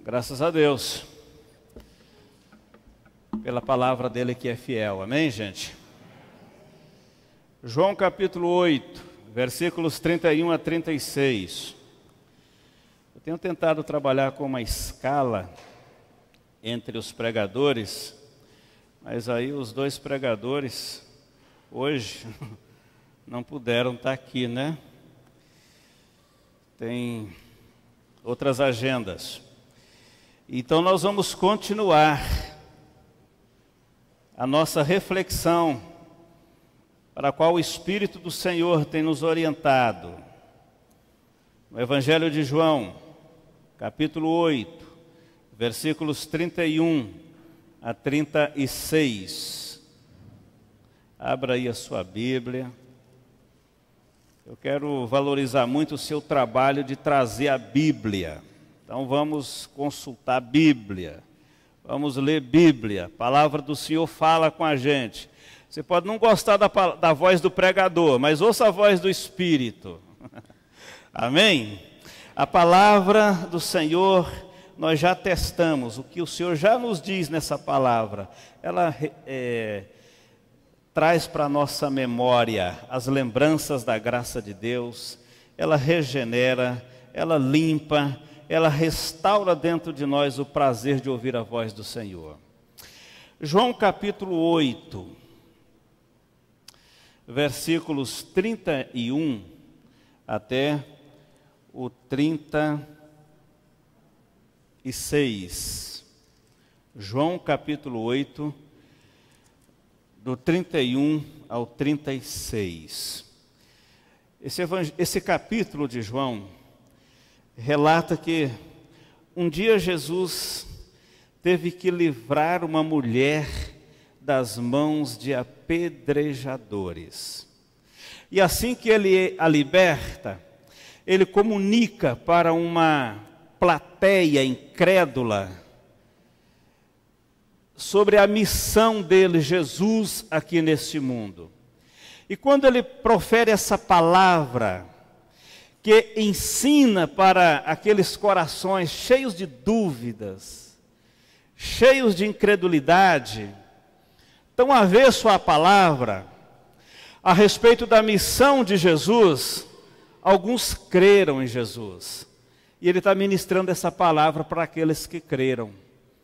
Graças a Deus, pela palavra dele que é fiel, amém, gente? João capítulo 8, versículos 31 a 36. Eu tenho tentado trabalhar com uma escala entre os pregadores, mas aí os dois pregadores hoje não puderam estar aqui, né? Tem outras agendas. Então nós vamos continuar a nossa reflexão, para a qual o Espírito do Senhor tem nos orientado. No Evangelho de João, capítulo 8, versículos 31 a 36. Abra aí a sua Bíblia. Eu quero valorizar muito o seu trabalho de trazer a Bíblia. Então vamos consultar a Bíblia, vamos ler Bíblia. A palavra do Senhor fala com a gente. Você pode não gostar da voz do pregador, mas ouça a voz do Espírito. Amém? A palavra do Senhor, nós já testamos. O que o Senhor já nos diz nessa palavra, ela traz para a nossa memória as lembranças da graça de Deus. Ela regenera, ela limpa, ela restaura dentro de nós o prazer de ouvir a voz do Senhor. João capítulo 8, versículos 31 até o 36. João capítulo 8, do 31 ao 36. Esse capítulo de João relata que um dia Jesus teve que livrar uma mulher das mãos de apedrejadores. E assim que ele a liberta, ele comunica para uma plateia incrédula sobre a missão dele, Jesus, aqui nesse mundo. E quando ele profere essa palavra, que ensina para aqueles corações cheios de dúvidas, cheios de incredulidade, tão avesso à palavra, a respeito da missão de Jesus, alguns creram em Jesus. E ele está ministrando essa palavra para aqueles que creram.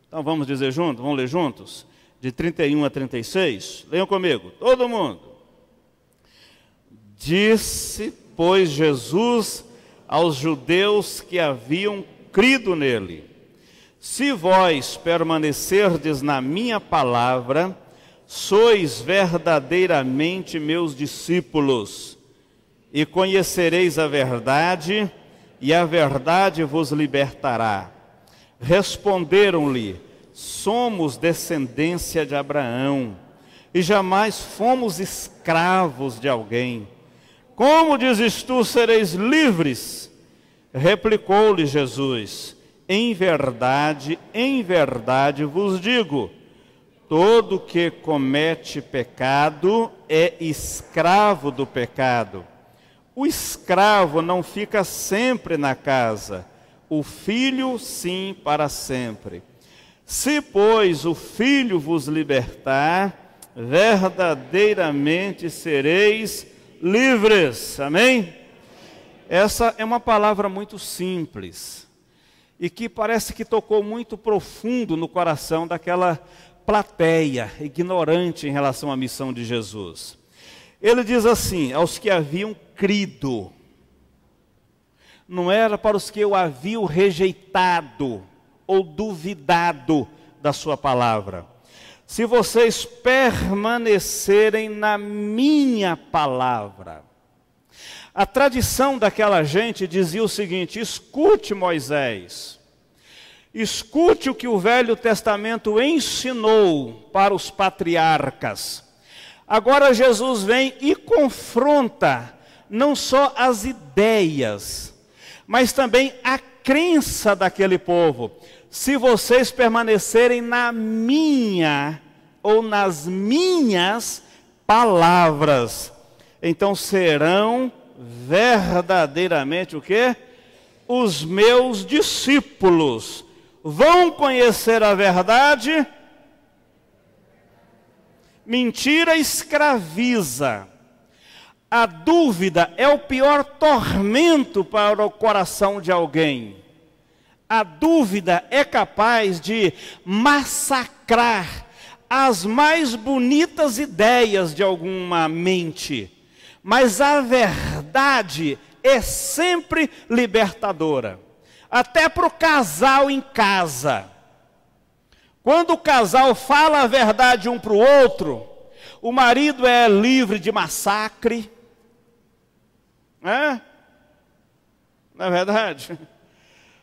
Então vamos dizer juntos, vamos ler juntos? De 31 a 36, leiam comigo, todo mundo. Disse, pois, Jesus aos judeus que haviam crido nele: se vós permanecerdes na minha palavra, sois verdadeiramente meus discípulos, e conhecereis a verdade, e a verdade vos libertará. Responderam-lhe: somos descendência de Abraão, e jamais fomos escravos de alguém. Como dizes tu, sereis livres? Replicou-lhe Jesus: em verdade vos digo, todo que comete pecado é escravo do pecado. O escravo não fica sempre na casa, o filho sim para sempre. Se, pois, o filho vos libertar, verdadeiramente sereis livres. Amém? Essa é uma palavra muito simples e que parece que tocou muito profundo no coração daquela plateia ignorante em relação à missão de Jesus. Ele diz assim: aos que haviam crido. Não era para os que o haviam rejeitado ou duvidado da sua palavra. Se vocês permanecerem na minha palavra. A tradição daquela gente dizia o seguinte: escute, Moisés, escute o que o Velho Testamento ensinou para os patriarcas. Agora Jesus vem e confronta não só as ideias, mas também a crença daquele povo. Se vocês permanecerem na minha ou nas minhas palavras, então serão verdadeiramente o quê? Os meus discípulos. vão conhecer a verdade. Mentira escraviza. A dúvida é o pior tormento para o coração de alguém. A dúvida é capaz de massacrar as mais bonitas ideias de alguma mente. Mas a verdade é sempre libertadora. Até para o casal em casa. Quando o casal fala a verdade um para o outro, o marido é livre de massacre. Não é verdade?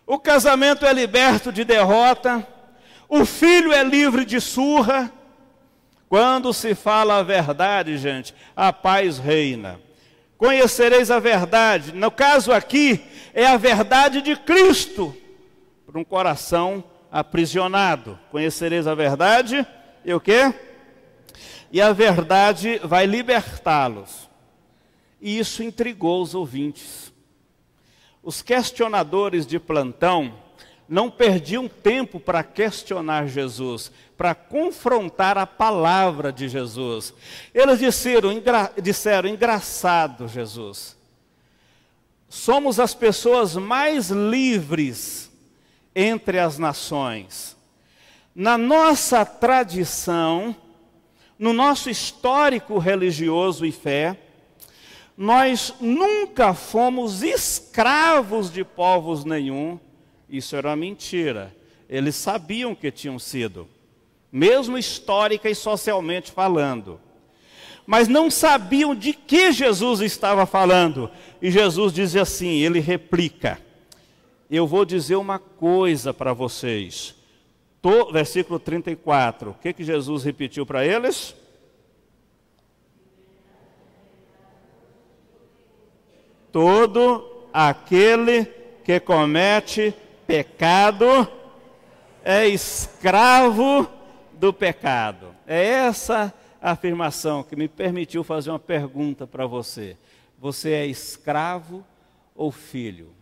O casamento é liberto de derrota. O filho é livre de surra. Quando se fala a verdade, gente, a paz reina. Conhecereis a verdade. No caso aqui, é a verdade de Cristo. Para um coração aprisionado. Conhecereis a verdade e o quê? E a verdade vai libertá-los. E isso intrigou os ouvintes. Os questionadores de plantão não perdiam tempo para questionar Jesus, para confrontar a palavra de Jesus. Eles disseram, engraçado, Jesus. Somos as pessoas mais livres entre as nações. Na nossa tradição, no nosso histórico religioso e fé, nós nunca fomos escravos de povos nenhum. Isso era uma mentira. Eles sabiam que tinham sido, mesmo histórica e socialmente falando. Mas não sabiam de que Jesus estava falando. E Jesus diz assim, ele replica, eu vou dizer uma coisa para vocês. Versículo 34, o que Jesus repetiu para eles? Todo aquele que comete pecado é escravo do pecado. É essa a afirmação que me permitiu fazer uma pergunta para você. Você é escravo ou filho?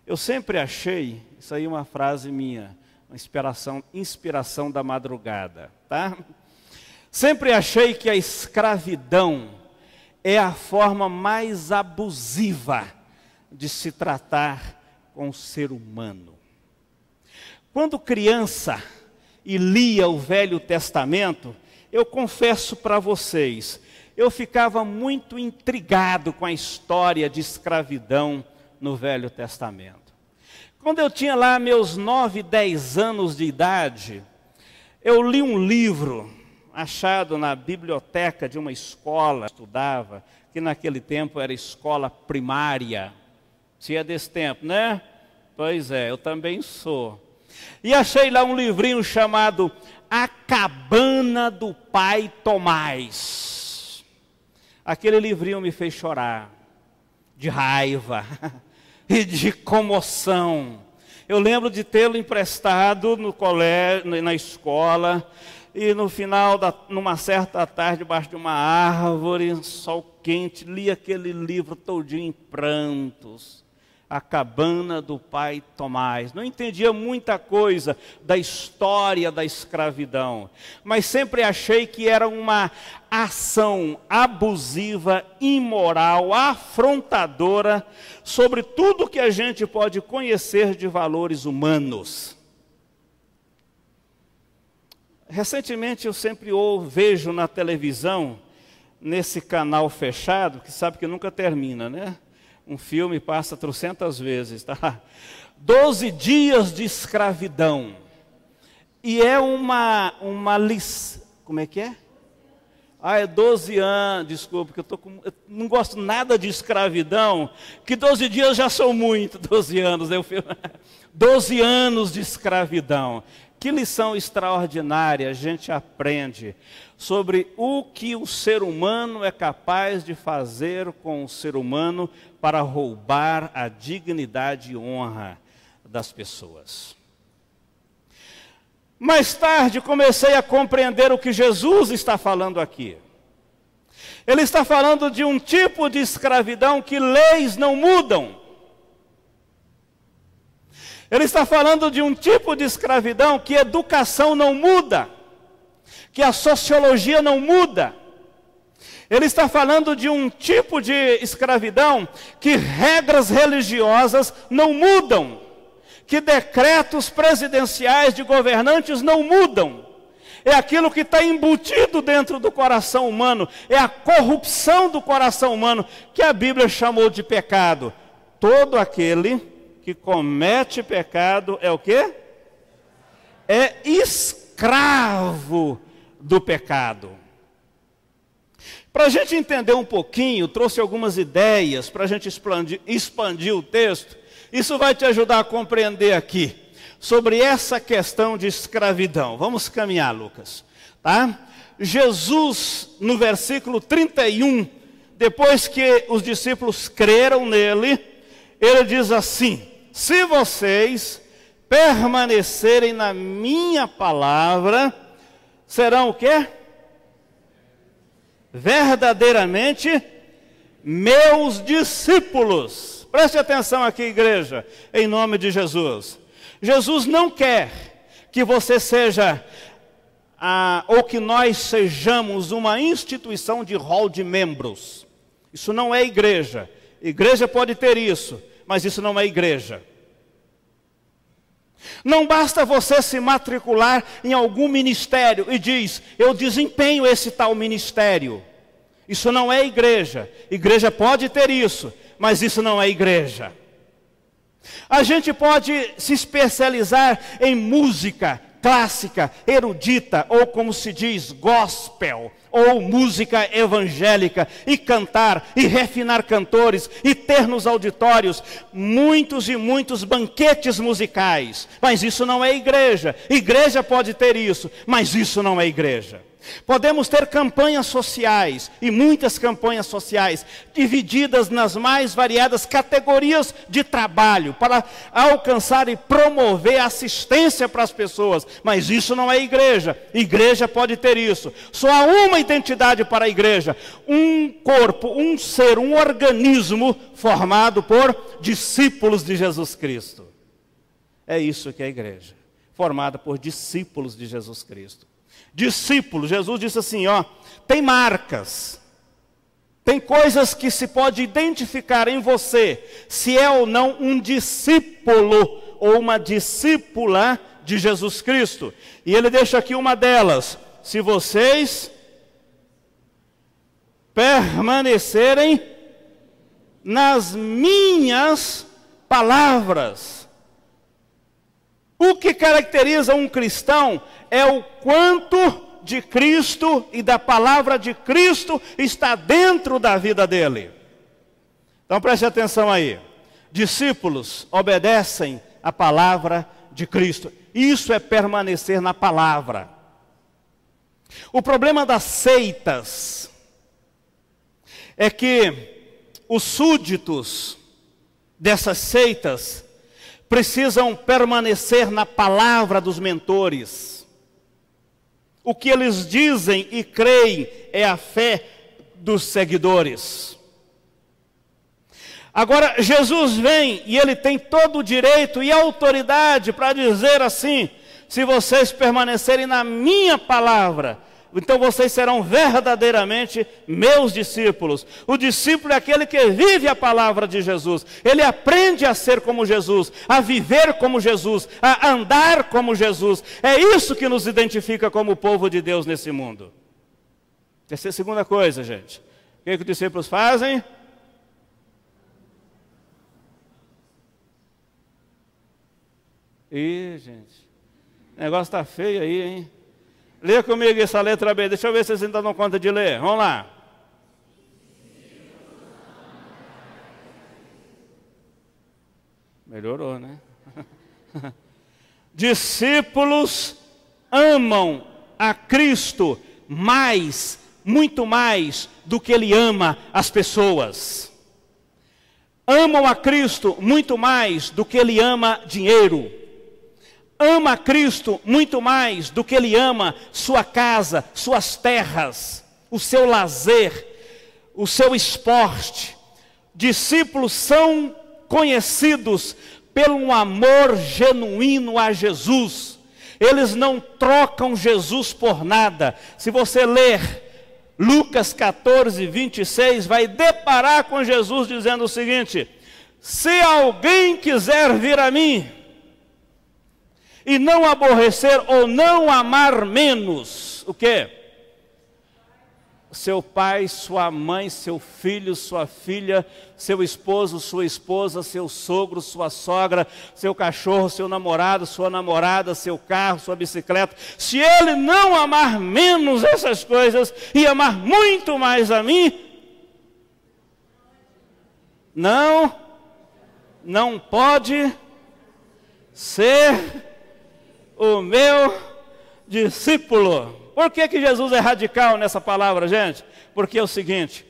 Eu sempre achei, isso aí é uma frase minha, uma inspiração da madrugada, tá? Sempre achei que a escravidão é a forma mais abusiva de se tratar com o ser humano. Quando criança e lia o Velho Testamento, eu confesso para vocês, eu ficava muito intrigado com a história de escravidão no Velho Testamento. Quando eu tinha lá meus 9, 10 anos de idade, eu li um livro achado na biblioteca de uma escola, estudava, que naquele tempo era escola primária. Se é desse tempo, né? Pois é, eu também sou. E achei lá um livrinho chamado A Cabana do Pai Tomás. Aquele livrinho me fez chorar, de raiva e de comoção. Eu lembro de tê-lo emprestado no colégio, na escola, e no final, numa certa tarde, debaixo de uma árvore, sol quente, li aquele livro todinho em prantos. A Cabana do Pai Tomás. Não entendia muita coisa da história da escravidão, mas sempre achei que era uma ação abusiva, imoral, afrontadora sobre tudo que a gente pode conhecer de valores humanos. Recentemente eu sempre vejo na televisão, nesse canal fechado, que sabe que nunca termina, né? Um filme passa 300 vezes, tá? 12 dias de escravidão. E é uma lição. Como é que é? É 12 anos, desculpa, que eu não gosto nada de escravidão, que 12 dias já são muito, 12 anos, né? 12 anos de escravidão. Que lição extraordinária a gente aprende sobre o que o ser humano é capaz de fazer com o ser humano para roubar a dignidade e honra das pessoas. Mais tarde comecei a compreender o que Jesus está falando aqui. Ele está falando de um tipo de escravidão que leis não mudam. Ele está falando de um tipo de escravidão que a educação não muda, que a sociologia não muda. Ele está falando de um tipo de escravidão que regras religiosas não mudam, que decretos presidenciais de governantes não mudam. É aquilo que está embutido dentro do coração humano, é a corrupção do coração humano, que a Bíblia chamou de pecado. Todo aquele que comete pecado é o quê? É escravo do pecado. Para a gente entender um pouquinho, trouxe algumas ideias para a gente expandir o texto. Isso vai te ajudar a compreender aqui, sobre essa questão de escravidão. Vamos caminhar, Lucas. Tá? Jesus, no versículo 31, depois que os discípulos creram nele, ele diz assim: se vocês permanecerem na minha palavra, serão o quê? Verdadeiramente meus discípulos. Preste atenção aqui, igreja, em nome de Jesus. Jesus não quer que você seja, ou que nós sejamos uma instituição de rol de membros. Isso não é igreja. Igreja pode ter isso, mas isso não é igreja. Não basta você se matricular em algum ministério e diz, eu desempenho esse tal ministério. Isso não é igreja. Igreja pode ter isso, mas isso não é igreja. A gente pode se especializar em música clássica, erudita, ou como se diz, gospel, ou música evangélica, e cantar, e refinar cantores, e ter nos auditórios muitos e muitos banquetes musicais. Mas isso não é igreja. Igreja pode ter isso, mas isso não é igreja. Podemos ter campanhas sociais, e muitas campanhas sociais, divididas nas mais variadas categorias de trabalho, para alcançar e promover assistência para as pessoas, mas isso não é igreja. Igreja pode ter isso. Só há uma identidade para a igreja: um corpo, um ser, um organismo formado por discípulos de Jesus Cristo. É isso que é a igreja, formada por discípulos de Jesus Cristo. Discípulo, Jesus disse assim, tem marcas, tem coisas que se pode identificar em você, se é ou não um discípulo ou uma discípula de Jesus Cristo. E ele deixa aqui uma delas: se vocês permanecerem nas minhas palavras. O que caracteriza um cristão é o quanto de Cristo e da palavra de Cristo está dentro da vida dele. Então preste atenção aí. Discípulos obedecem a palavra de Cristo. Isso é permanecer na palavra. O problema das seitas é que os súditos dessas seitas precisam permanecer na palavra dos mentores. O que eles dizem e creem é a fé dos seguidores. Agora, Jesus vem e ele tem todo o direito e autoridade para dizer assim: se vocês permanecerem na minha palavra, então vocês serão verdadeiramente meus discípulos. O discípulo é aquele que vive a palavra de Jesus. Ele aprende a ser como Jesus, a viver como Jesus, a andar como Jesus. É isso que nos identifica como povo de Deus nesse mundo. Essa é a segunda coisa, gente. O que os discípulos fazem? Ih, gente, o negócio está feio aí, hein? Lê comigo essa letra B. Deixa eu ver se vocês ainda dão conta de ler. Vamos lá. Melhorou, né? Discípulos amam a Cristo mais, muito mais do que ele ama as pessoas. Amam a Cristo muito mais do que ele ama dinheiro. Ama a Cristo muito mais do que ele ama sua casa, suas terras, o seu lazer, o seu esporte. Discípulos são conhecidos pelo amor genuíno a Jesus. Eles não trocam Jesus por nada. Se você ler Lucas 14, 26, vai deparar com Jesus dizendo o seguinte: se alguém quiser vir a mim, e não aborrecer ou não amar menos, o quê? Seu pai, sua mãe, seu filho, sua filha, seu esposo, sua esposa, seu sogro, sua sogra, seu cachorro, seu namorado, sua namorada, seu carro, sua bicicleta. Se ele não amar menos essas coisas e amar muito mais a mim, não pode ser o meu discípulo. Por que Jesus é radical nessa palavra, gente? Porque é o seguinte: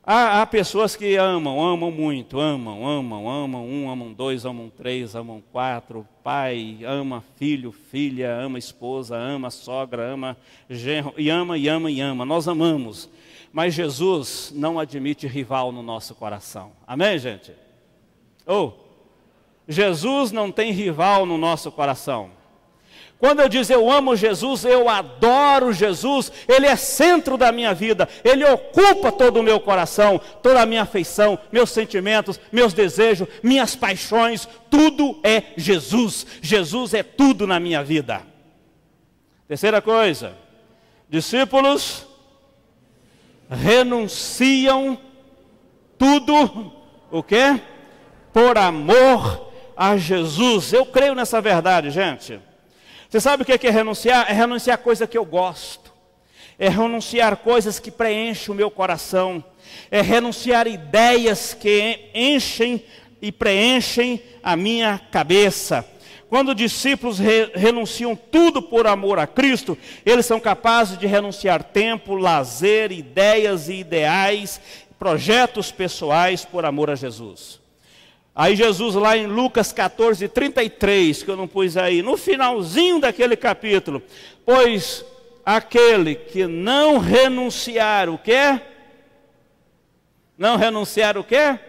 há pessoas que amam muito, amam, amam dois, amam três, amam quatro, pai, ama filho, filha, ama esposa, ama sogra, ama genro, e ama. Nós amamos, mas Jesus não admite rival no nosso coração. Amém, gente? Jesus não tem rival no nosso coração. Quando eu digo eu amo Jesus, eu adoro Jesus, Ele é centro da minha vida, Ele ocupa todo o meu coração, toda a minha afeição, meus sentimentos, meus desejos, minhas paixões, tudo é Jesus. Jesus é tudo na minha vida. Terceira coisa, discípulos renunciam tudo, o quê? Por amor a Jesus. Eu creio nessa verdade, gente. Você sabe o que é renunciar? É renunciar a coisa que eu gosto. É renunciar coisas que preenchem o meu coração. É renunciar ideias que enchem e preenchem a minha cabeça. Quando discípulos renunciam tudo por amor a Cristo, eles são capazes de renunciar tempo, lazer, ideias e ideais, projetos pessoais por amor a Jesus. Aí Jesus lá em Lucas 14, 33, que eu não pus aí, no finalzinho daquele capítulo: pois aquele que não renunciar o quê? Não renunciar o quê?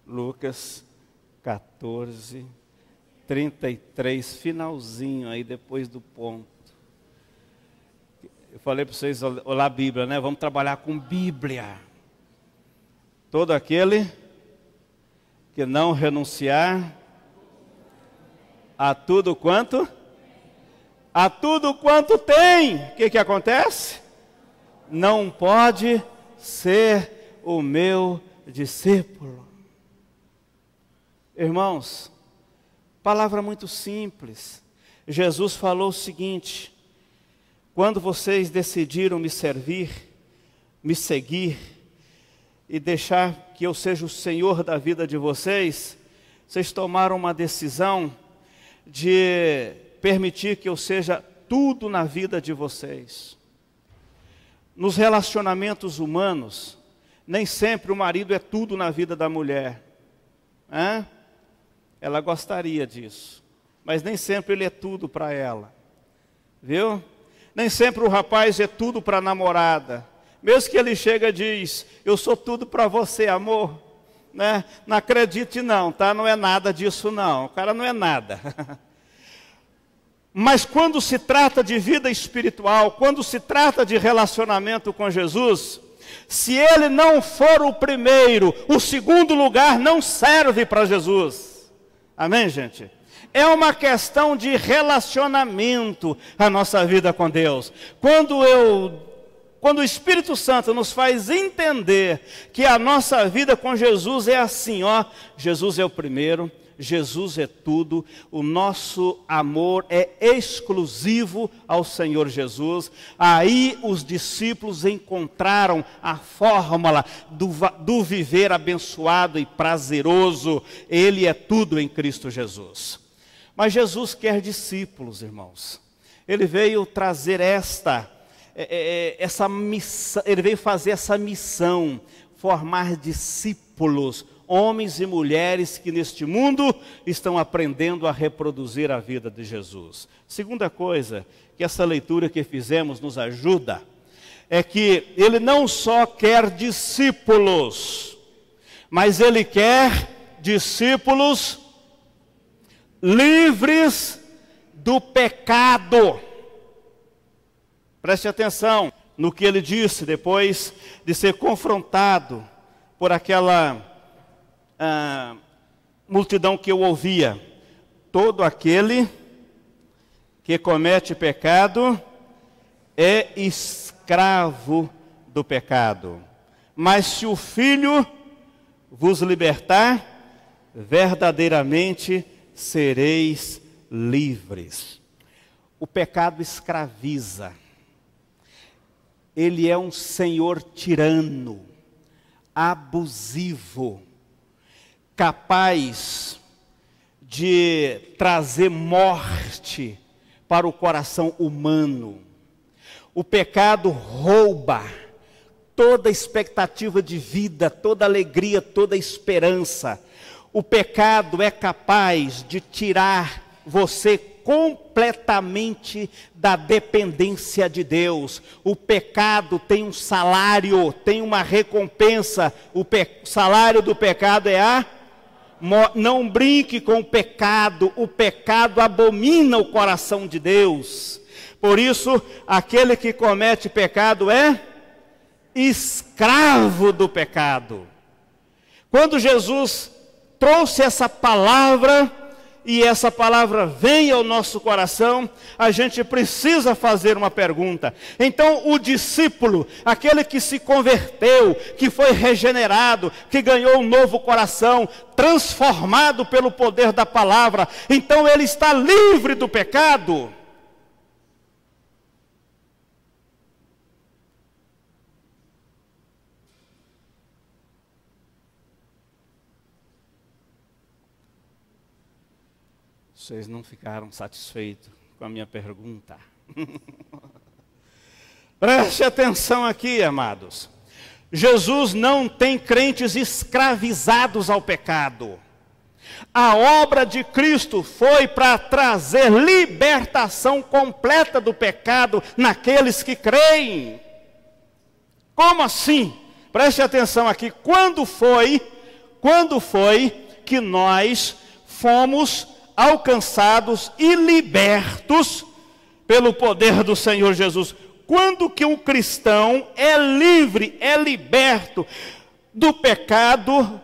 Lucas 14, 33, finalzinho aí depois do ponto. Eu falei para vocês olhar a Bíblia, né? Vamos trabalhar com Bíblia. Todo aquele que não renunciar a tudo quanto tem, o que acontece? Não pode ser o meu discípulo. Irmãos, palavra muito simples. Jesus falou o seguinte: quando vocês decidiram me servir, me seguir, e deixar que eu seja o Senhor da vida de vocês, vocês tomaram uma decisão de permitir que eu seja tudo na vida de vocês. Nos relacionamentos humanos, nem sempre o marido é tudo na vida da mulher. Ela gostaria disso, mas nem sempre ele é tudo para ela. Viu? Nem sempre o rapaz é tudo para a namorada. Mesmo que ele chega e diz: eu sou tudo para você, amor, né? Não acredite não, tá? Não é nada disso não, o cara não é nada. Mas quando se trata de vida espiritual, quando se trata de relacionamento com Jesus, se ele não for o primeiro, o segundo lugar não serve para Jesus. Amém, gente? É uma questão de relacionamento a nossa vida com Deus. Quando o Espírito Santo nos faz entender que a nossa vida com Jesus é assim, Jesus é o primeiro, Jesus é tudo, o nosso amor é exclusivo ao Senhor Jesus. Aí os discípulos encontraram a fórmula do viver abençoado e prazeroso. Ele é tudo em Cristo Jesus. Mas Jesus quer discípulos, irmãos. Ele veio trazer essa missão, ele veio fazer essa missão, formar discípulos, homens e mulheres que neste mundo estão aprendendo a reproduzir a vida de Jesus. Segunda coisa que essa leitura que fizemos nos ajuda, é que ele não só quer discípulos, mas Ele quer discípulos livres do pecado. Preste atenção no que ele disse depois de ser confrontado por aquela multidão que eu ouvia. Todo aquele que comete pecado é escravo do pecado. Mas se o Filho vos libertar, verdadeiramente sereis livres. O pecado escraviza. Ele é um senhor tirano, abusivo, capaz de trazer morte para o coração humano. O pecado rouba toda expectativa de vida, toda alegria, toda esperança. O pecado é capaz de tirar você completamente da dependência de Deus. O pecado tem um salário, tem uma recompensa. O salário do pecado é a morte. Não brinque com o pecado abomina o coração de Deus. Por isso, aquele que comete pecado é escravo do pecado. Quando Jesus trouxe essa palavra, e essa palavra vem ao nosso coração, a gente precisa fazer uma pergunta. Então o discípulo, aquele que se converteu, que foi regenerado, que ganhou um novo coração, transformado pelo poder da palavra, então ele está livre do pecado. Vocês não ficaram satisfeitos com a minha pergunta. Preste atenção aqui, amados. Jesus não tem crentes escravizados ao pecado. A obra de Cristo foi para trazer libertação completa do pecado naqueles que creem. Como assim? Preste atenção aqui. Quando foi que nós fomos alcançados e libertos pelo poder do Senhor Jesus? Quando que um cristão é livre, é liberto do pecado,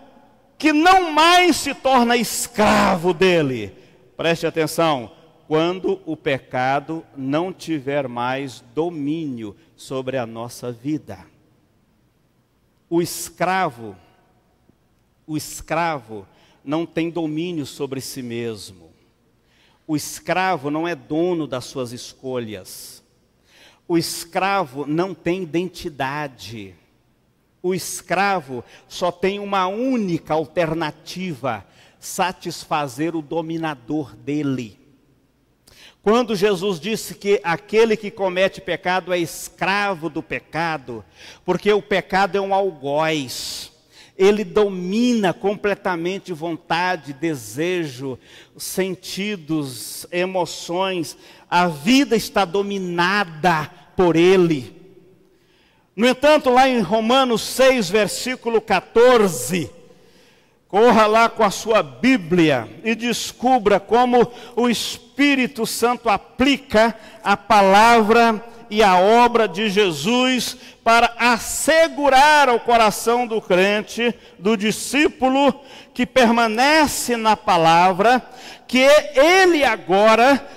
que não mais se torna escravo dele? Preste atenção, quando o pecado não tiver mais domínio sobre a nossa vida. O escravo não tem domínio sobre si mesmo. O escravo não é dono das suas escolhas. O escravo não tem identidade. O escravo só tem uma única alternativa: satisfazer o dominador dele. Quando Jesus disse que aquele que comete pecado é escravo do pecado, porque o pecado é um algoz. Ele domina completamente vontade, desejo, sentidos, emoções. A vida está dominada por ele. No entanto, lá em Romanos 6, versículo 14, corra lá com a sua Bíblia e descubra como o Espírito Santo aplica a palavra e a obra de Jesus para assegurar ao coração do crente, do discípulo que permanece na palavra, que ele agora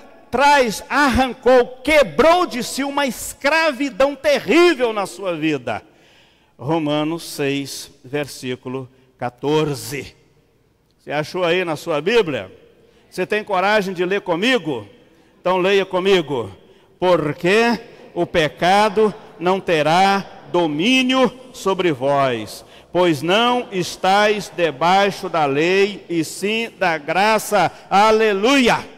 arrancou, quebrou de si uma escravidão terrível na sua vida. Romanos 6, versículo 14. Você achou aí na sua Bíblia? Você tem coragem de ler comigo? Então leia comigo. Porque o pecado não terá domínio sobre vós, pois não estáis debaixo da lei, e sim da graça. Aleluia!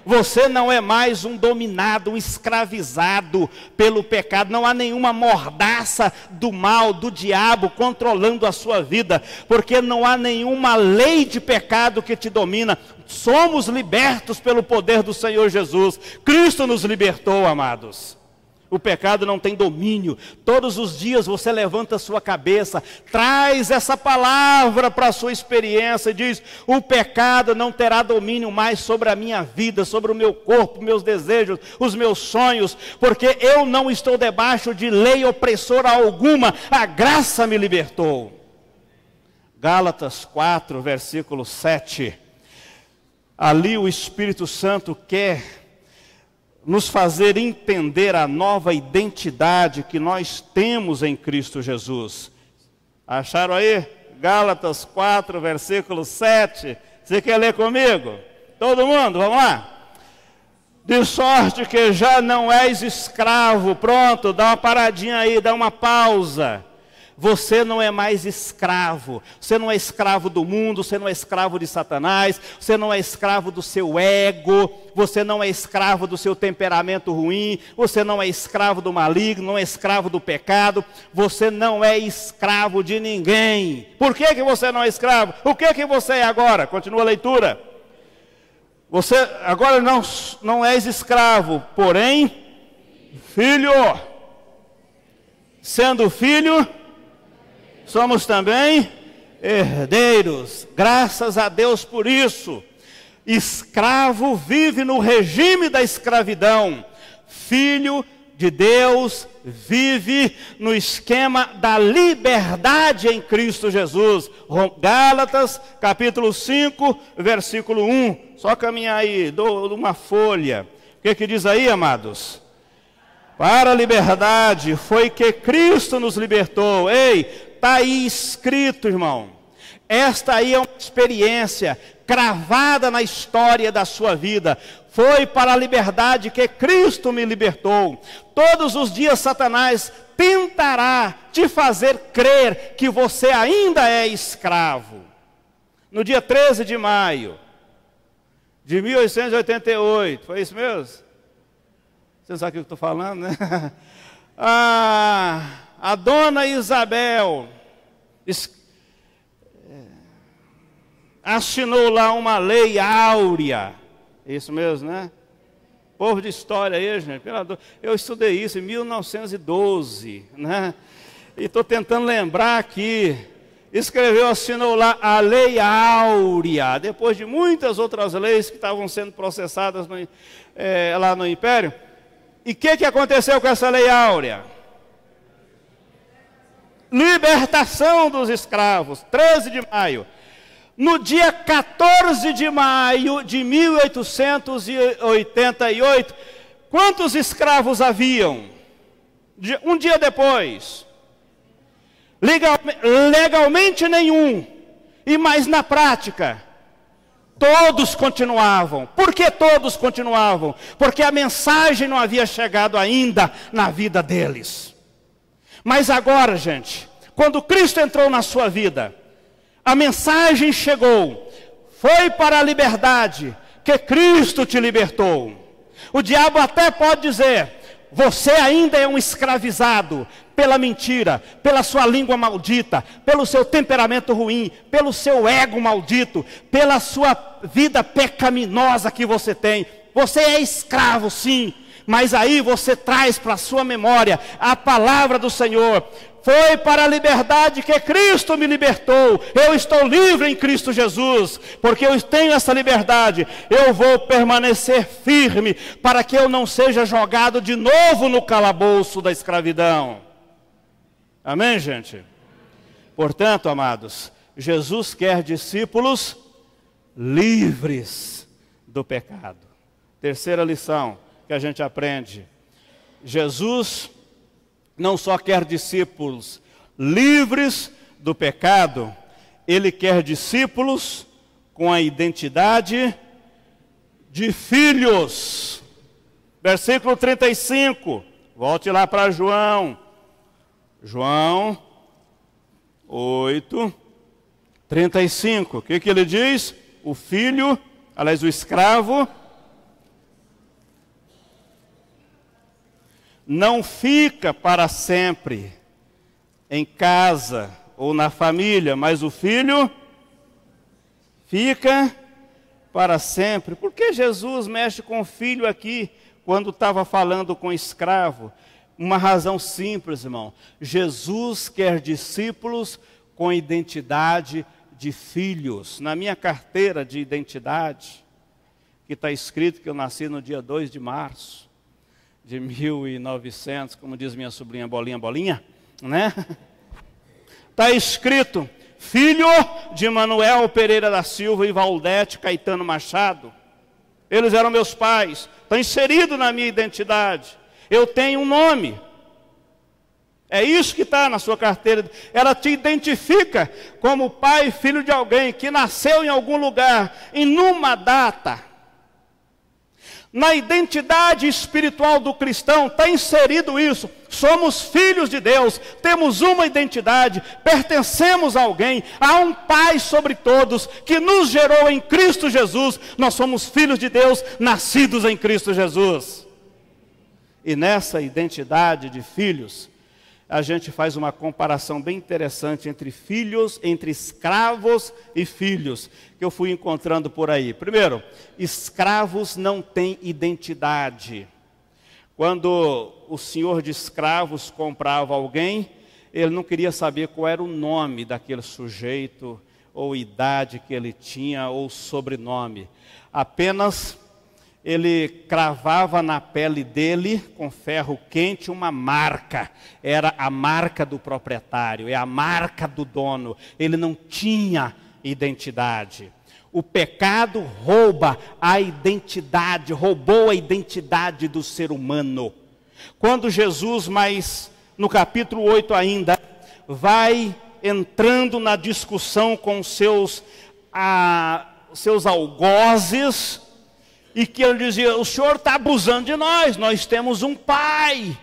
Você não é mais um dominado, um escravizado pelo pecado. Não há nenhuma mordaça do mal, do diabo controlando a sua vida, porque não há nenhuma lei de pecado que te domina. Somos libertos pelo poder do Senhor Jesus. Cristo nos libertou, amados. O pecado não tem domínio. Todos os dias você levanta a sua cabeça, traz essa palavra para a sua experiência e diz: o pecado não terá domínio mais sobre a minha vida, sobre o meu corpo, meus desejos, os meus sonhos, porque eu não estou debaixo de lei opressora alguma, a graça me libertou. Gálatas 4, versículo 7. Ali o Espírito Santo quer nos fazer entender a nova identidade que nós temos em Cristo Jesus. Acharam aí? Gálatas 4, versículo 7. Você quer ler comigo? Todo mundo, vamos lá. De sorte que já não és escravo. Pronto, dá uma paradinha aí, dá uma pausa. Você não é mais escravo. Você não é escravo do mundo, você não é escravo de Satanás, você não é escravo do seu ego, você não é escravo do seu temperamento ruim, você não é escravo do maligno, não é escravo do pecado, você não é escravo de ninguém. Por que você não é escravo? O que você é agora? Continua a leitura. Você agora não és escravo, porém, filho. Sendo filho, somos também herdeiros. Graças a Deus por isso. Escravo vive no regime da escravidão. Filho de Deus vive no esquema da liberdade em Cristo Jesus. Gálatas, capítulo 5, versículo 1. Só caminhar aí, dou uma folha. O que diz aí, amados? Para a liberdade foi que Cristo nos libertou. Ei, está aí escrito, irmão. Esta aí é uma experiência cravada na história da sua vida. Foi para a liberdade que Cristo me libertou. Todos os dias Satanás tentará te fazer crer que você ainda é escravo. No dia 13 de maio de 1888, foi isso mesmo? Você sabe o que eu estou falando, né? A dona Isabel assinou lá uma lei áurea. Isso mesmo, né? Povo de história aí, gente. Eu estudei isso em 1912, né? E estou tentando lembrar aqui. Assinou lá a lei áurea. Depois de muitas outras leis que estavam sendo processadas lá no Império. E o que aconteceu com essa lei áurea? Libertação dos escravos, 13 de maio. No dia 14 de maio de 1888, quantos escravos haviam? Um dia depois. Legalmente nenhum. E mais na prática, todos continuavam. Por que todos continuavam? Porque a mensagem não havia chegado ainda na vida deles. Mas agora, gente, quando Cristo entrou na sua vida, a mensagem chegou. Foi para a liberdade que Cristo te libertou. O diabo até pode dizer: você ainda é um escravizado pela mentira, pela sua língua maldita, pelo seu temperamento ruim, pelo seu ego maldito, pela sua vida pecaminosa que você tem. Você é escravo, sim, mas aí você traz para a sua memória a palavra do Senhor. Foi para a liberdade que Cristo me libertou. Eu estou livre em Cristo Jesus. Porque eu tenho essa liberdade, eu vou permanecer firme para que eu não seja jogado de novo no calabouço da escravidão. Amém, gente? Portanto, amados, Jesus quer discípulos livres do pecado. Terceira lição que a gente aprende. Jesus não só quer discípulos livres do pecado, Ele quer discípulos com a identidade de filhos. Versículo 35, volte lá para João. João 8, 35. O que ele diz? O filho, aliás, o escravo, não fica para sempre em casa ou na família, mas o filho fica para sempre. Por que Jesus mexe com o filho aqui quando estava falando com o escravo? Uma razão simples, irmão. Jesus quer discípulos com identidade de filhos. Na minha carteira de identidade, que está escrito que eu nasci no dia 2 de março de 1900, como diz minha sobrinha Bolinha, Bolinha, né? Está escrito, filho de Manuel Pereira da Silva e Valdete Caetano Machado. Eles eram meus pais. Está inserido na minha identidade. Eu tenho um nome. É isso que está na sua carteira. Ela te identifica como pai e filho de alguém que nasceu em algum lugar, em numa data. Na identidade espiritual do cristão está inserido isso. Somos filhos de Deus, temos uma identidade, pertencemos a alguém, há um Pai sobre todos que nos gerou em Cristo Jesus. Nós somos filhos de Deus, nascidos em Cristo Jesus. E nessa identidade de filhos, a gente faz uma comparação bem interessante entre filhos, entre escravos e filhos, que eu fui encontrando por aí. Primeiro, escravos não têm identidade. Quando o senhor de escravos comprava alguém, ele não queria saber qual era o nome daquele sujeito, ou idade que ele tinha, ou sobrenome. Apenas ele cravava na pele dele, com ferro quente, uma marca. Era a marca do proprietário, é a marca do dono. Ele não tinha identidade. O pecado rouba a identidade, roubou a identidade do ser humano. Quando Jesus, mas no capítulo 8 ainda, vai entrando na discussão com seus algozes, e que ele dizia, o senhor está abusando de nós temos um pai.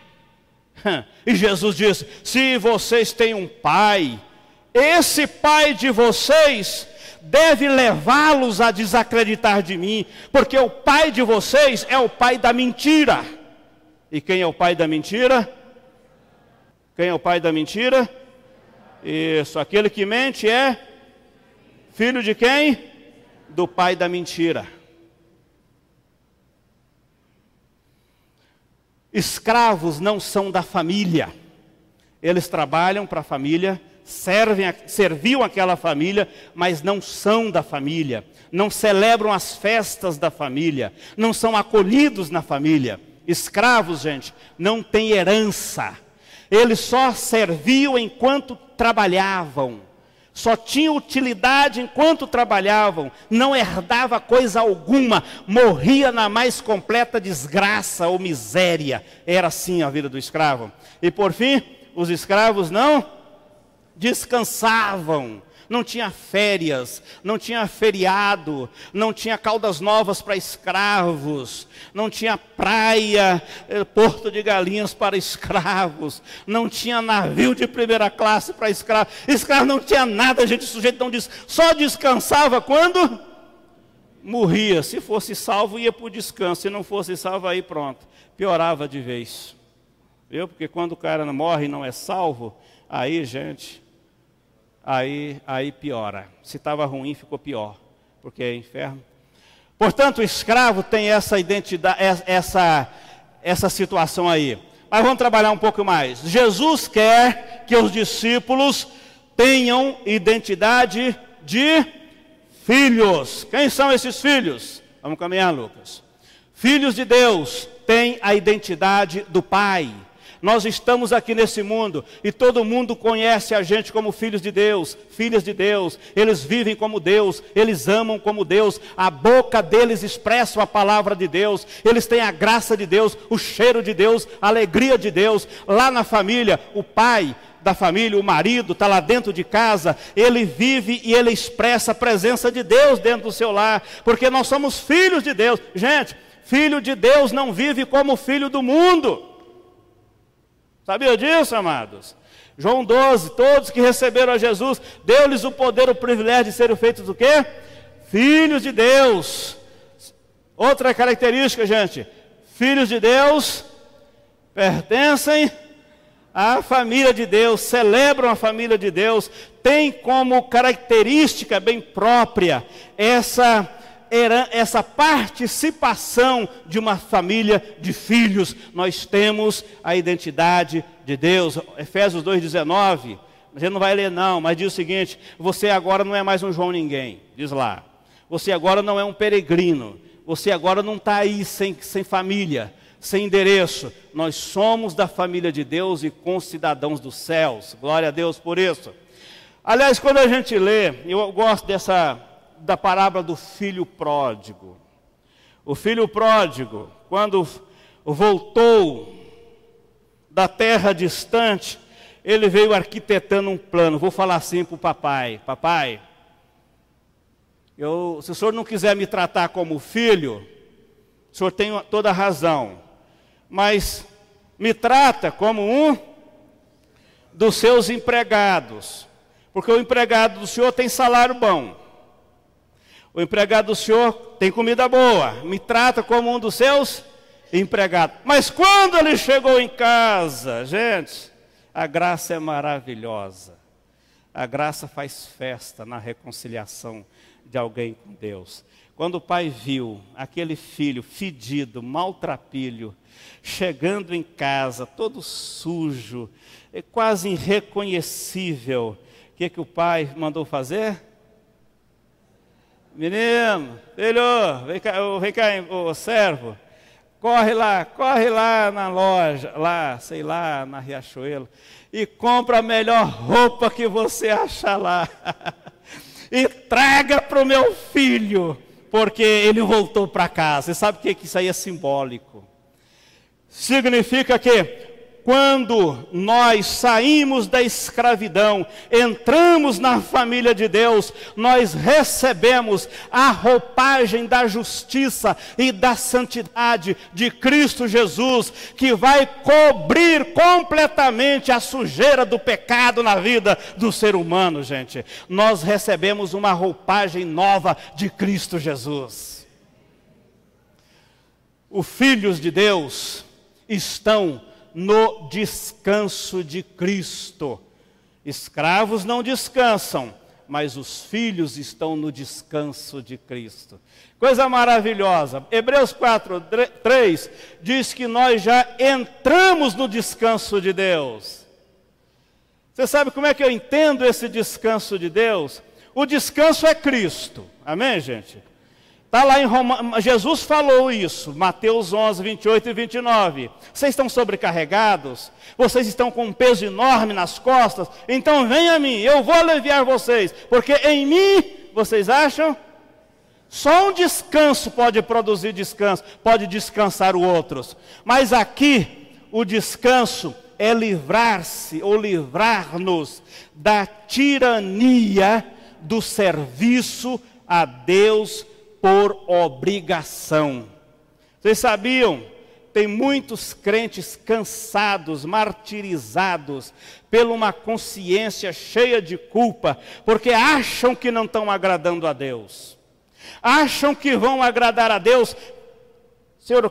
E Jesus disse, se vocês têm um pai, esse pai de vocês deve levá-los a desacreditar de mim, porque o pai de vocês é o pai da mentira. E quem é o pai da mentira? Quem é o pai da mentira? Isso, aquele que mente é filho de quem? Do pai da mentira. Escravos não são da família. Eles trabalham para a família, serviam aquela família, mas não são da família. Não celebram as festas da família. Não são acolhidos na família. Escravos, gente, não têm herança. Eles só serviam enquanto trabalhavam. Só tinha utilidade enquanto trabalhavam, não herdava coisa alguma, morria na mais completa desgraça ou miséria. Era assim a vida do escravo. E por fim, os escravos não descansavam, não tinha férias, não tinha feriado, não tinha Caldas Novas para escravos, não tinha praia, Porto de Galinhas para escravos, não tinha navio de primeira classe para escravos. Escravo não tinha nada, gente, o sujeito não só descansava quando morria. Se fosse salvo, ia para o descanso, se não fosse salvo, aí pronto, piorava de vez. Viu? Porque quando o cara morre e não é salvo, aí, gente, aí piora. Se estava ruim, ficou pior, porque é inferno. Portanto, o escravo tem essa identidade, essa situação aí. Mas vamos trabalhar um pouco mais. Jesus quer que os discípulos tenham identidade de filhos. Quem são esses filhos? Vamos caminhar, Lucas. Filhos de Deus têm a identidade do Pai. Nós estamos aqui nesse mundo e todo mundo conhece a gente como filhos de Deus, filhas de Deus. Eles vivem como Deus, eles amam como Deus. A boca deles expressa a palavra de Deus. Eles têm a graça de Deus, o cheiro de Deus, a alegria de Deus. Lá na família, o pai da família, o marido, está lá dentro de casa. Ele vive e ele expressa a presença de Deus dentro do seu lar, porque nós somos filhos de Deus. Gente, filho de Deus não vive como filho do mundo. Sabia disso, amados? João 12, todos que receberam a Jesus, deu-lhes o poder, o privilégio de serem feitos o quê? Filhos de Deus. Outra característica, gente, filhos de Deus pertencem à família de Deus, celebram a família de Deus, tem como característica bem própria essa essa participação de uma família de filhos. Nós temos a identidade de Deus. Efésios 2,19, a gente não vai ler não, mas diz o seguinte: você agora não é mais um João ninguém, diz lá. Você agora não é um peregrino, você agora não está aí sem família, sem endereço. Nós somos da família de Deus e concidadãos dos céus. Glória a Deus por isso. Aliás, quando a gente lê, eu gosto da parábola do filho pródigo. O filho pródigo, quando voltou da terra distante, ele veio arquitetando um plano. Vou falar assim para o papai: papai, se o senhor não quiser me tratar como filho, o senhor tem toda a razão, mas me trata como um dos seus empregados, porque o empregado do senhor tem salário bom, o empregado do senhor tem comida boa, me trata como um dos seus empregados. Mas quando ele chegou em casa, gente, a graça é maravilhosa. A graça faz festa na reconciliação de alguém com Deus. Quando o pai viu aquele filho fedido, maltrapilho, chegando em casa, todo sujo, quase irreconhecível, o que o pai mandou fazer? Menino, filho, vem cá, ô servo, corre lá na loja, lá, sei lá, na Riachuelo, e compra a melhor roupa que você achar lá. E traga para o meu filho, porque ele voltou para casa. Você sabe o que isso aí é simbólico? Significa que quando nós saímos da escravidão, entramos na família de Deus, nós recebemos a roupagem da justiça e da santidade de Cristo Jesus, que vai cobrir completamente a sujeira do pecado na vida do ser humano, gente. Nós recebemos uma roupagem nova de Cristo Jesus. Os filhos de Deus estão no descanso de Cristo. Escravos não descansam, mas os filhos estão no descanso de Cristo. Coisa maravilhosa. Hebreus 4:3 diz que nós já entramos no descanso de Deus. Você sabe como é que eu entendo esse descanso de Deus? O descanso é Cristo. Amém, gente? Está lá em Romanos, Jesus falou isso, Mateus 11, 28 e 29. Vocês estão sobrecarregados? Vocês estão com um peso enorme nas costas? Então venha a mim, eu vou aliviar vocês, porque em mim, vocês acham? Só um descanso pode produzir descanso, pode descansar os outros. Mas aqui, o descanso é livrar-se ou livrar-nos da tirania do serviço a Deus por obrigação. Vocês sabiam? Tem muitos crentes cansados, martirizados, por uma consciência cheia de culpa, porque acham que não estão agradando a Deus. Acham que vão agradar a Deus. Senhor,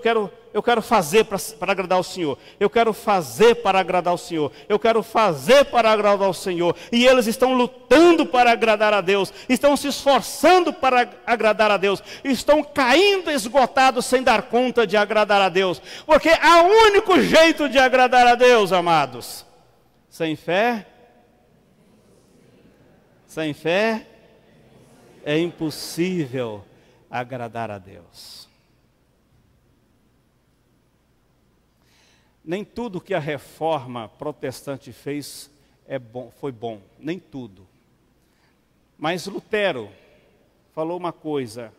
eu quero fazer para agradar o Senhor. Eu quero fazer para agradar o Senhor. Eu quero fazer para agradar o Senhor. E eles estão lutando para agradar a Deus. Estão se esforçando para agradar a Deus. Estão caindo esgotados sem dar conta de agradar a Deus. Porque há um único jeito de agradar a Deus, amados. Sem fé é impossível agradar a Deus. Nem tudo que a reforma protestante fez foi bom, nem tudo. Mas Lutero falou uma coisa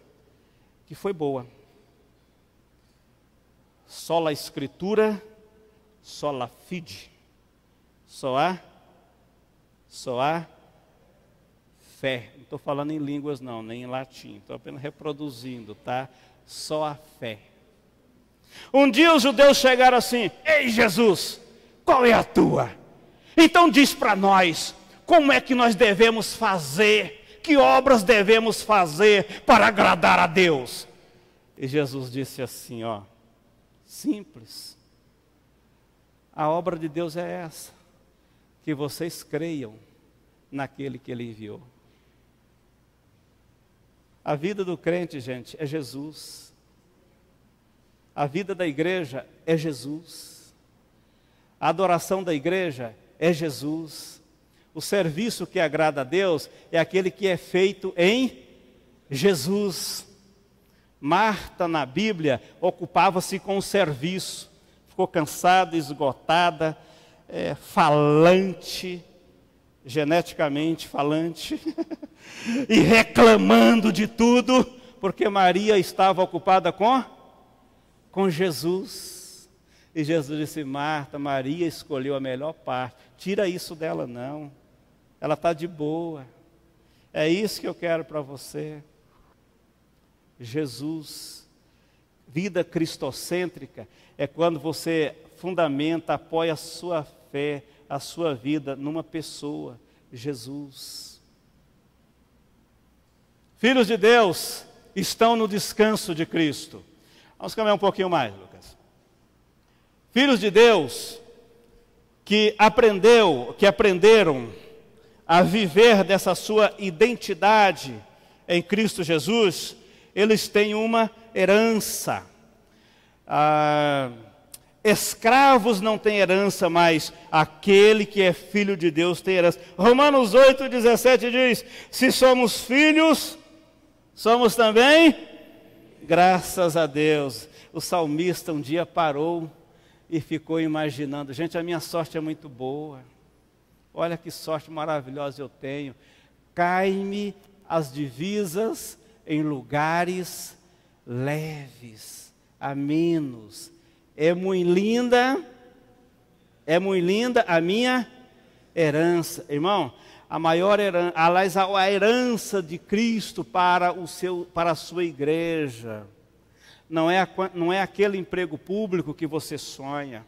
que foi boa. Sola Escritura, sola fide. Só há fé. Não estou falando em línguas não, nem em latim. Estou apenas reproduzindo, tá? Só a fé. Um dia os judeus chegaram assim: ei Jesus, qual é a tua? Então diz para nós, como é que nós devemos fazer? Que obras devemos fazer para agradar a Deus? E Jesus disse assim, ó, simples. A obra de Deus é essa, que vocês creiam naquele que Ele enviou. A vida do crente, gente, é Jesus. A vida da igreja é Jesus. A adoração da igreja é Jesus. O serviço que agrada a Deus é aquele que é feito em Jesus. Marta, na Bíblia, ocupava-se com o serviço. Ficou cansada, esgotada, falante, geneticamente falante, e reclamando de tudo, porque Maria estava ocupada com Jesus. E Jesus disse: Marta, Maria escolheu a melhor parte, tira isso dela não, ela está de boa, é isso que eu quero para você. Jesus, vida cristocêntrica, é quando você fundamenta, apoia a sua fé, a sua vida numa pessoa, Jesus. Filhos de Deus estão no descanso de Cristo. Vamos caminhar um pouquinho mais, Lucas. Filhos de Deus que aprenderam a viver dessa sua identidade em Cristo Jesus, eles têm uma herança. Escravos não têm herança, mas aquele que é filho de Deus tem herança. Romanos 8,17 diz: se somos filhos, somos também, graças a Deus. O salmista um dia parou e ficou imaginando: gente, a minha sorte é muito boa. Olha que sorte maravilhosa eu tenho. Cai-me as divisas em lugares leves, amenos. É muito linda a minha herança. Irmão, a maior herança, aliás, a herança de Cristo para a sua igreja, não é aquele emprego público que você sonha,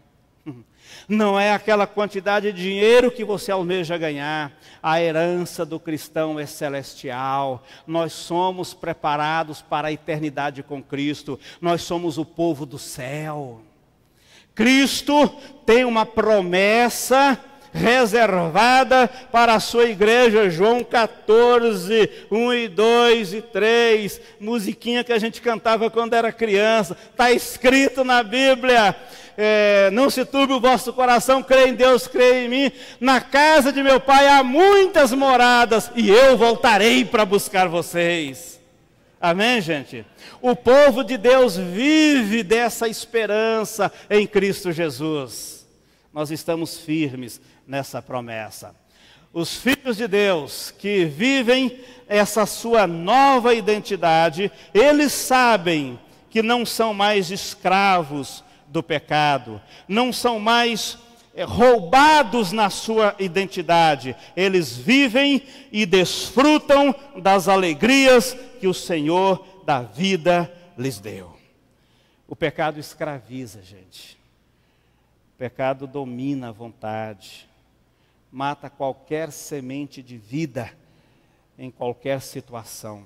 não é aquela quantidade de dinheiro que você almeja ganhar. A herança do cristão é celestial. Nós somos preparados para a eternidade com Cristo. Nós somos o povo do céu. Cristo tem uma promessa reservada para a sua igreja. João 14, 1 e 2 e 3, musiquinha que a gente cantava quando era criança, está escrito na Bíblia: não se turbe o vosso coração, crê em Deus, crê em mim, na casa de meu Pai há muitas moradas, e eu voltarei para buscar vocês. Amém, gente? O povo de Deus vive dessa esperança em Cristo Jesus. Nós estamos firmes nessa promessa. Os filhos de Deus que vivem essa sua nova identidade, eles sabem que não são mais escravos do pecado, não são mais roubados na sua identidade. Eles vivem e desfrutam das alegrias que o Senhor da vida lhes deu. O pecado escraviza, gente. O pecado domina a vontade, mata qualquer semente de vida em qualquer situação.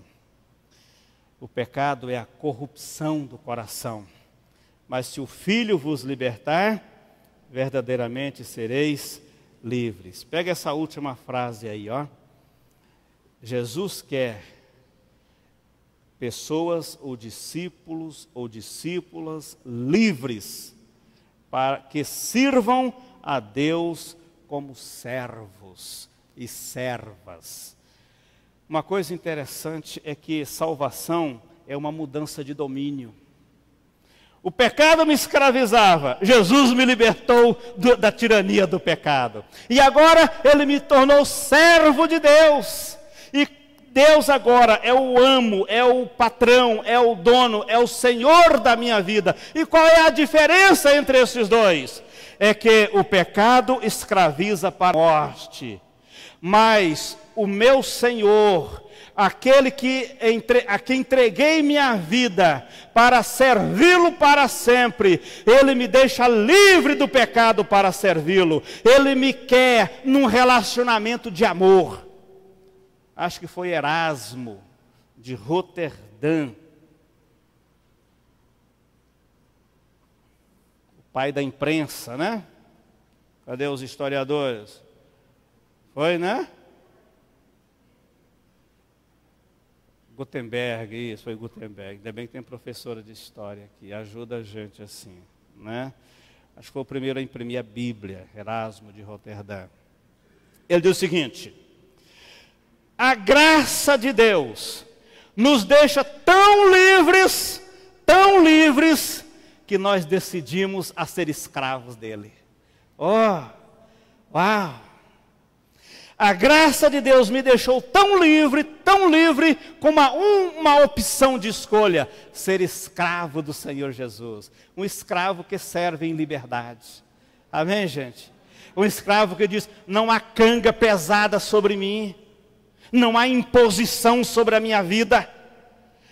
O pecado é a corrupção do coração. Mas se o Filho vos libertar, verdadeiramente sereis livres. Pega essa última frase aí, ó. Jesus quer pessoas ou discípulas livres, para que sirvam a Deus como servos e servas. Uma coisa interessante é que salvação é uma mudança de domínio. O pecado me escravizava, Jesus me libertou da tirania do pecado. E agora Ele me tornou servo de Deus. E Deus agora é o amo, é o patrão, é o dono, é o Senhor da minha vida. E qual é a diferença entre esses dois? É que o pecado escraviza para a morte, mas o meu Senhor, aquele a quem entreguei minha vida para servi-lo para sempre, Ele me deixa livre do pecado para servi-lo. Ele me quer num relacionamento de amor. Acho que foi Erasmo, de Roterdã, o pai da imprensa, né? Cadê os historiadores? Foi, né? Gutenberg, isso, foi Gutenberg. Ainda bem que tem professora de história aqui, ajuda a gente assim, né? Acho que foi o primeiro a imprimir a Bíblia, Erasmo de Roterdã. Ele diz o seguinte: a graça de Deus nos deixa tão livres, que nós decidimos a ser escravos dele. Oh, uau! A graça de Deus me deixou tão livre, com uma opção de escolha: ser escravo do Senhor Jesus. Um escravo que serve em liberdade. Amém, gente? Um escravo que diz: não há canga pesada sobre mim, não há imposição sobre a minha vida.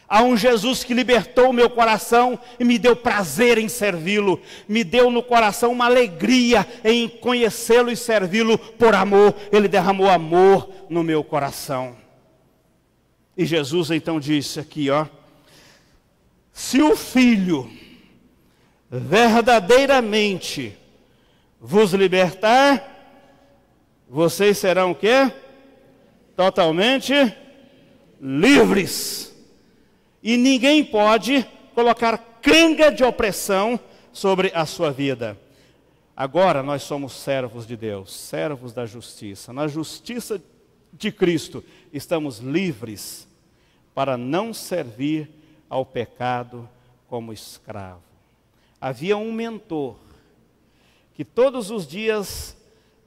Há um Jesus que libertou o meu coração e me deu prazer em servi-lo. Me deu no coração uma alegria em conhecê-lo e servi-lo por amor. Ele derramou amor no meu coração. E Jesus então disse aqui, ó: se o Filho verdadeiramente vos libertar, vocês serão o quê? Totalmente livres. E ninguém pode colocar canga de opressão sobre a sua vida. Agora nós somos servos de Deus, servos da justiça. Na justiça de Cristo estamos livres para não servir ao pecado como escravo. Havia um mentor que todos os dias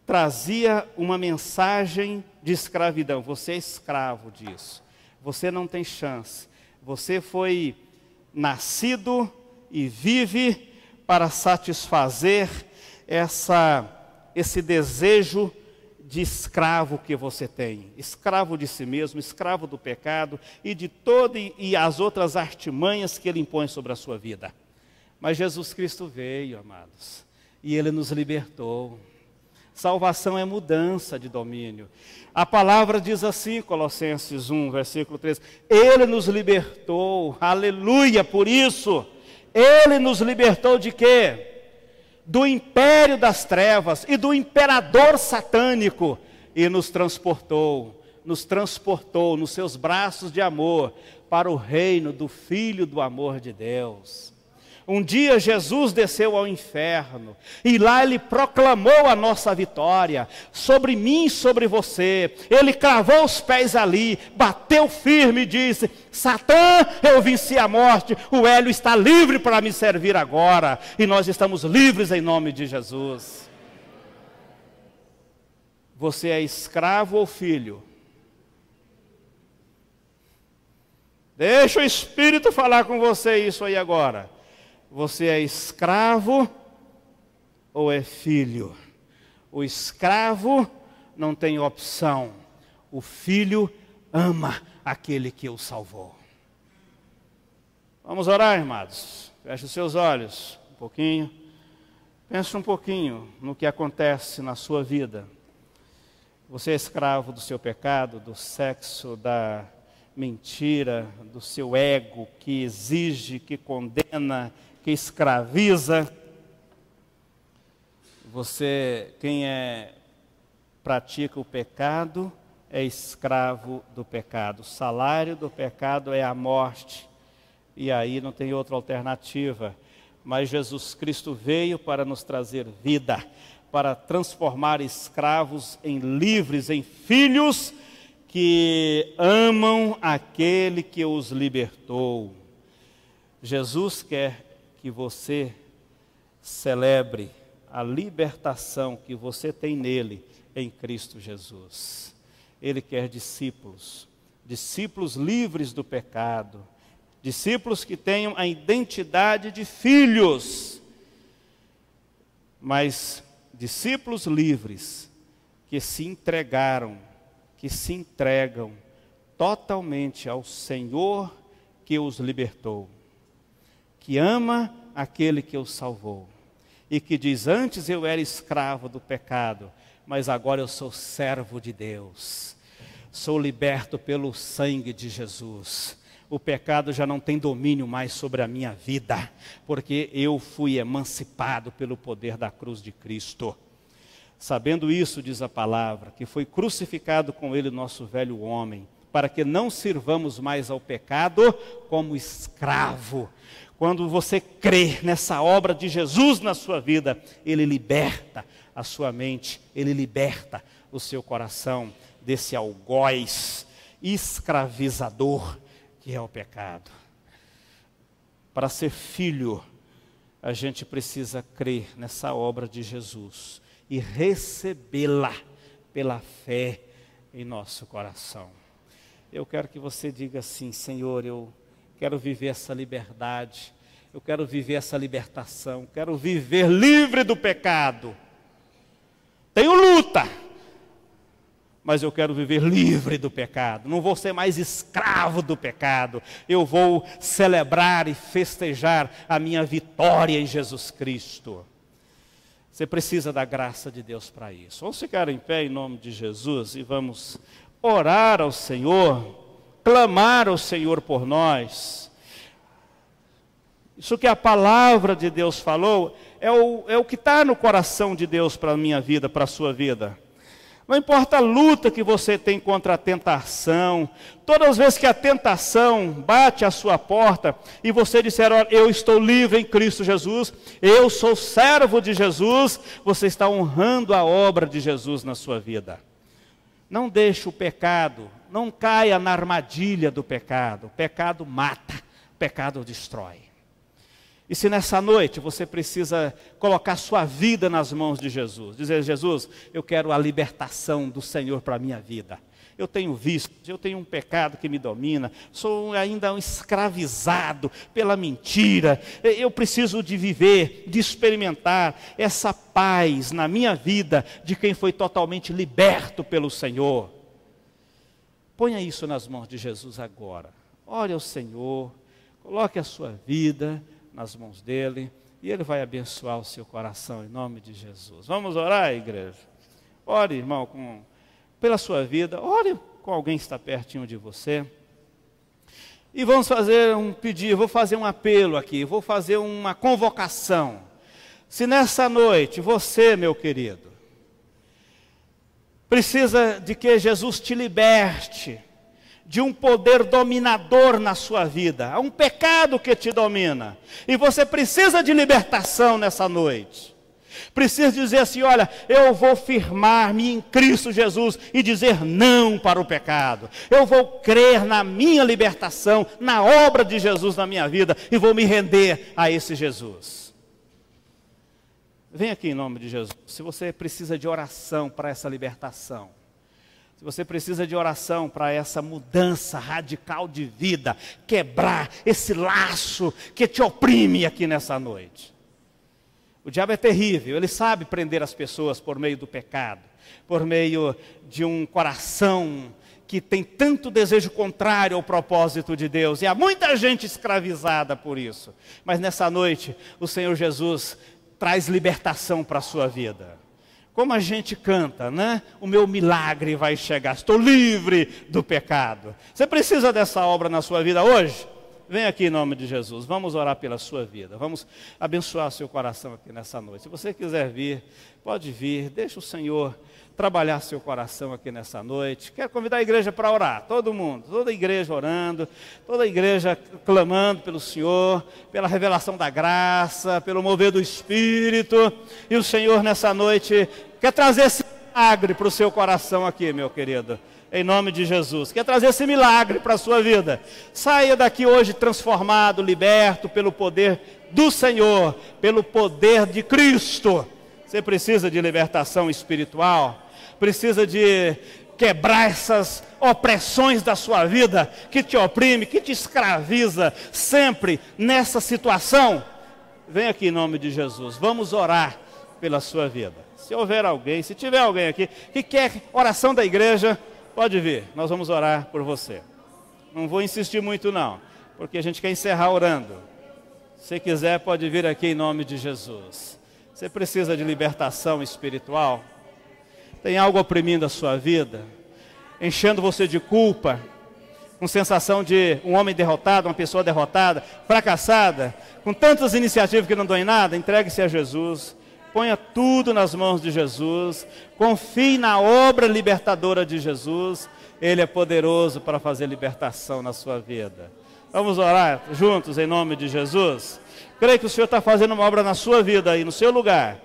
trazia uma mensagem de escravidão. Você é escravo disso. Você não tem chance. Você foi nascido e vive para satisfazer esse desejo de escravo que você tem. Escravo de si mesmo, escravo do pecado e de e as outras artimanhas que ele impõe sobre a sua vida. Mas Jesus Cristo veio, amados, e ele nos libertou. Salvação é mudança de domínio. A palavra diz assim, Colossenses 1, versículo 13: ele nos libertou, aleluia, por isso, ele nos libertou de quê? Do império das trevas e do imperador satânico, e nos transportou nos seus braços de amor, para o reino do Filho do amor de Deus. Um dia Jesus desceu ao inferno, e lá ele proclamou a nossa vitória, sobre mim e sobre você. Ele cravou os pés ali, bateu firme e disse: Satã, eu venci a morte, o Hélio está livre para me servir agora. E nós estamos livres em nome de Jesus. Você é escravo ou filho? Deixa o Espírito falar com você isso aí agora. Você é escravo ou é filho? O escravo não tem opção. O filho ama aquele que o salvou. Vamos orar, irmãos. Feche os seus olhos um pouquinho. Pense um pouquinho no que acontece na sua vida. Você é escravo do seu pecado, do sexo, da mentira, do seu ego que exige, que condena, que escraviza. Você, pratica o pecado, é escravo do pecado. O salário do pecado é a morte. E aí não tem outra alternativa. Mas Jesus Cristo veio para nos trazer vida, para transformar escravos em livres, em filhos que amam aquele que os libertou. Jesus quer que você celebre a libertação que você tem nele, em Cristo Jesus. Ele quer discípulos livres do pecado, discípulos que tenham a identidade de filhos, mas discípulos livres que se entregaram, que se entregam totalmente ao Senhor que os libertou, que ama aquele que os salvou, e que diz: antes eu era escravo do pecado, mas agora eu sou servo de Deus, sou liberto pelo sangue de Jesus. O pecado já não tem domínio mais sobre a minha vida, porque eu fui emancipado pelo poder da cruz de Cristo. Sabendo isso, diz a palavra, que foi crucificado com ele o nosso velho homem, para que não sirvamos mais ao pecado como escravo. Quando você crê nessa obra de Jesus na sua vida, Ele liberta a sua mente, Ele liberta o seu coração desse algoz escravizador que é o pecado. Para ser filho, a gente precisa crer nessa obra de Jesus e recebê-la pela fé em nosso coração. Eu quero que você diga assim: Senhor, eu quero viver essa liberdade, eu quero viver essa libertação, quero viver livre do pecado. Tenho luta, mas eu quero viver livre do pecado. Não vou ser mais escravo do pecado. Eu vou celebrar e festejar a minha vitória em Jesus Cristo. Você precisa da graça de Deus para isso. Vamos ficar em pé em nome de Jesus e vamos orar ao Senhor, clamar ao Senhor por nós. Isso que a palavra de Deus falou é o que está no coração de Deus para a minha vida, para a sua vida. Não importa a luta que você tem contra a tentação, todas as vezes que a tentação bate à sua porta e você disser: olha, eu estou livre em Cristo Jesus, eu sou servo de Jesus, você está honrando a obra de Jesus na sua vida. Não deixe o pecado, não caia na armadilha do pecado. O pecado mata, o pecado destrói. E se nessa noite você precisa colocar sua vida nas mãos de Jesus, dizer: Jesus, eu quero a libertação do Senhor para a minha vida. Eu tenho vícios, eu tenho um pecado que me domina, sou ainda um escravizado pela mentira. Eu preciso de viver, de experimentar essa paz na minha vida de quem foi totalmente liberto pelo Senhor. Ponha isso nas mãos de Jesus agora. Ore ao Senhor, coloque a sua vida nas mãos dele, e ele vai abençoar o seu coração em nome de Jesus. Vamos orar, igreja? Ore, irmão, pela sua vida, ore com alguém que está pertinho de você, e vamos fazer um pedido, vou fazer um apelo aqui, vou fazer uma convocação. Se nessa noite você, meu querido, precisa de que Jesus te liberte de um poder dominador na sua vida, há um pecado que te domina, e você precisa de libertação nessa noite, precisa dizer assim: olha, eu vou firmar-me em Cristo Jesus e dizer não para o pecado, eu vou crer na minha libertação, na obra de Jesus na minha vida, e vou me render a esse Jesus. Vem aqui em nome de Jesus. Se você precisa de oração para essa libertação, se você precisa de oração para essa mudança radical de vida, quebrar esse laço que te oprime aqui nessa noite. O diabo é terrível, ele sabe prender as pessoas por meio do pecado, por meio de um coração que tem tanto desejo contrário ao propósito de Deus, e há muita gente escravizada por isso. Mas nessa noite, o Senhor Jesus traz libertação para a sua vida. Como a gente canta, né? O meu milagre vai chegar, estou livre do pecado. Você precisa dessa obra na sua vida hoje? Vem aqui em nome de Jesus, vamos orar pela sua vida, vamos abençoar seu coração aqui nessa noite. Se você quiser vir, pode vir, deixa o Senhor trabalhar seu coração aqui nessa noite. Quero convidar a igreja para orar, todo mundo, toda a igreja orando, toda a igreja clamando pelo Senhor, pela revelação da graça, pelo mover do Espírito. E o Senhor nessa noite quer trazer esse milagre para o seu coração aqui, meu querido, em nome de Jesus. Quer trazer esse milagre para a sua vida. Saia daqui hoje transformado, liberto pelo poder do Senhor, pelo poder de Cristo. Você precisa de libertação espiritual, precisa de quebrar essas opressões da sua vida, que te oprime, que te escraviza sempre nessa situação. Vem aqui em nome de Jesus, vamos orar pela sua vida. Se houver alguém, se tiver alguém aqui que quer oração da igreja, pode vir, nós vamos orar por você. Não vou insistir muito não, porque a gente quer encerrar orando. Se quiser, pode vir aqui em nome de Jesus. Você precisa de libertação espiritual? Tem algo oprimindo a sua vida, enchendo você de culpa, com sensação de um homem derrotado, uma pessoa derrotada, fracassada, com tantas iniciativas que não dão em nada? Entregue-se a Jesus, ponha tudo nas mãos de Jesus, confie na obra libertadora de Jesus, Ele é poderoso para fazer libertação na sua vida. Vamos orar juntos em nome de Jesus? Creio que o Senhor está fazendo uma obra na sua vida aí, no seu lugar.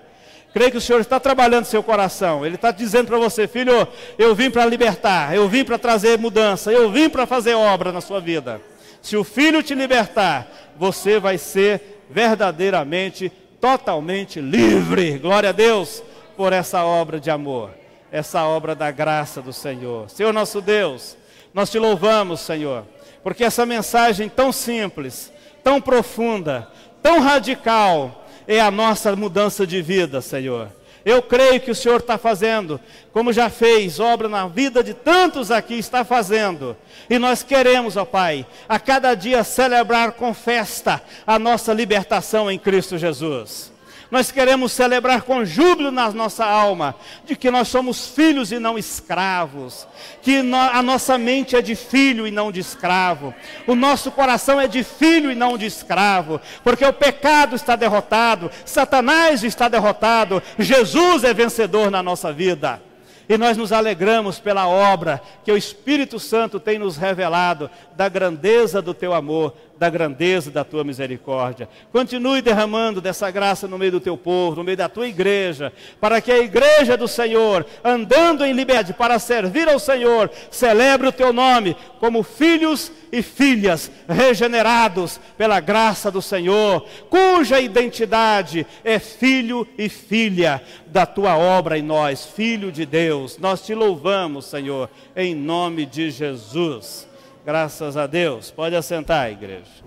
Creio que o Senhor está trabalhando no seu coração. Ele está dizendo para você, filho, eu vim para libertar, eu vim para trazer mudança, eu vim para fazer obra na sua vida. Se o Filho te libertar, você vai ser verdadeiramente, totalmente livre. Glória a Deus por essa obra de amor, essa obra da graça do Senhor. Senhor nosso Deus, nós te louvamos, Senhor, porque essa mensagem tão simples, tão profunda, tão radical, é a nossa mudança de vida, Senhor. Eu creio que o Senhor está fazendo, como já fez, obra na vida de tantos aqui, está fazendo. E nós queremos, ó Pai, a cada dia celebrar com festa a nossa libertação em Cristo Jesus. Nós queremos celebrar com júbilo na nossa alma, de que nós somos filhos e não escravos, que a nossa mente é de filho e não de escravo, o nosso coração é de filho e não de escravo, porque o pecado está derrotado, Satanás está derrotado, Jesus é vencedor na nossa vida. E nós nos alegramos pela obra que o Espírito Santo tem nos revelado, da grandeza do teu amor, da grandeza da tua misericórdia. Continue derramando dessa graça no meio do teu povo, no meio da tua igreja, para que a igreja do Senhor, andando em liberdade para servir ao Senhor, celebre o teu nome como filhos e filhas regenerados pela graça do Senhor, cuja identidade é filho e filha da tua obra em nós, filho de Deus. Nós te louvamos, Senhor, em nome de Jesus. Graças a Deus. Pode assentar, igreja.